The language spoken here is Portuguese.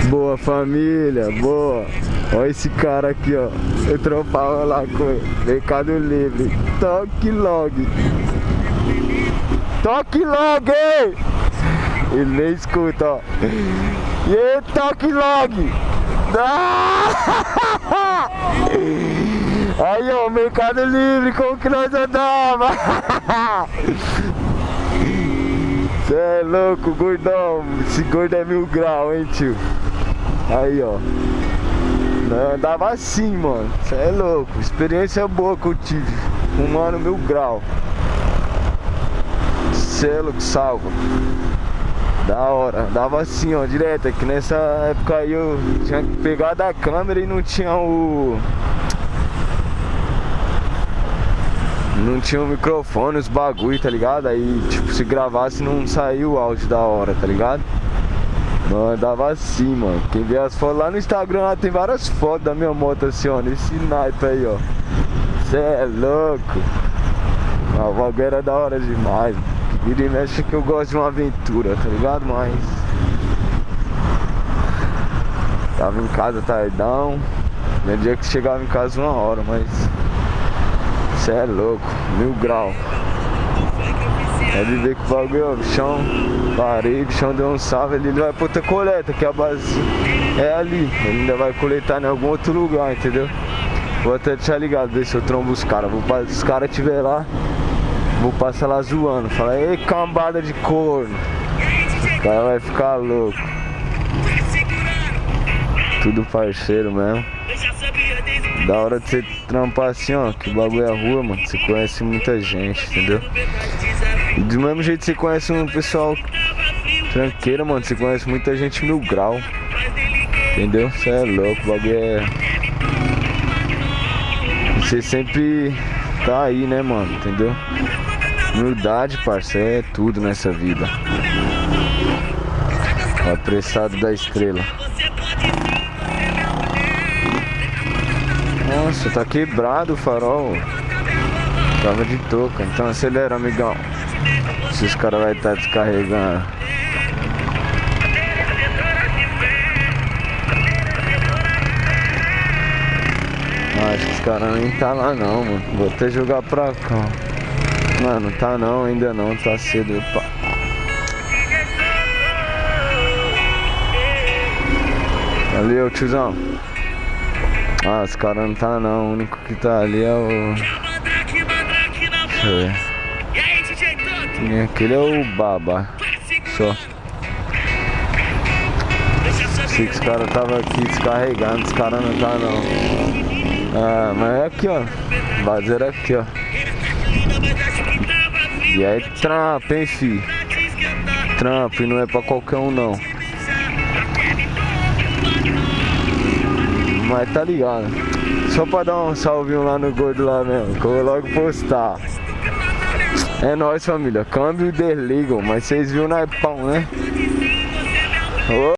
Boa, família, boa. Olha esse cara aqui, ó. Eu trampava lá com ele. Mercado Livre. Toque log. Toque log! Ele nem escuta, ó. E aí, toque log! Ah! Aí, ó, Mercado Livre, como que nós andava? Cê é louco, gordão. Esse gordo é 1000 graus, hein, tio? Aí, ó. Não, andava assim, mano. Cê é louco. Experiência boa que eu tive. Fumando 1000 graus. Cê é louco, salva. Da hora. Andava assim, ó, direto. É que nessa época aí eu tinha que pegar da câmera e não tinha o... Não tinha o microfone, os bagulho, tá ligado? Aí, tipo, se gravasse não saiu o áudio da hora, tá ligado? Não, andava assim, mano. Quem vê as fotos lá no Instagram, lá tem várias fotos da minha moto assim, ó. Nesse naipe aí, ó. Cê é louco. A bagulho era da hora demais. Vira e mexe que eu gosto de uma aventura, tá ligado? Mas... tava em casa tardão. No dia que chegava em casa 1h, mas... Cê é louco, 1000 graus. É viver com o bagulho, ó, o bichão. Parei, o bichão deu um salve, ele vai pra outra coleta, que a base é ali. Ele ainda vai coletar em algum outro lugar, entendeu? Vou até deixar ligado, ver se eu trombo os caras. Se os caras estiver lá, vou passar lá zoando. Falar, ei, cambada de corno. O cara vai ficar louco. Tudo parceiro mesmo. Da hora de você trampar assim, ó, que o bagulho é rua, mano. Você conhece muita gente, entendeu? E do mesmo jeito que você conhece um pessoal tranqueira, mano. Você conhece muita gente 1000 graus. Entendeu? Você é louco, o bagulho é... Você sempre tá aí, né, mano? Entendeu? Humildade, parceiro, é tudo nessa vida. O apressado da estrela. Nossa, tá quebrado o farol. Tava de touca, então acelera, amigão. Se os caras vão estar descarregando. Acho que os caras nem tá lá não, mano. Vou até jogar pra cá. Mano, tá não, ainda não, tá cedo. Opa. Valeu, tiozão. Ah, os caras não tá não, o único que tá ali é o... Deixa eu ver. Aquele é o Baba. Só. Sei que os caras tava aqui descarregando, os caras não tá não. Ah, mas é aqui, ó. Base era aqui, ó. E aí trampo, hein, fi. Trampo, e não é pra qualquer um não. Mas tá ligado. Só pra dar um salvinho lá no gordo lá mesmo, que eu vou logo postar. É nóis, família. Câmbio e desligam, mas vocês viram o naipão, né?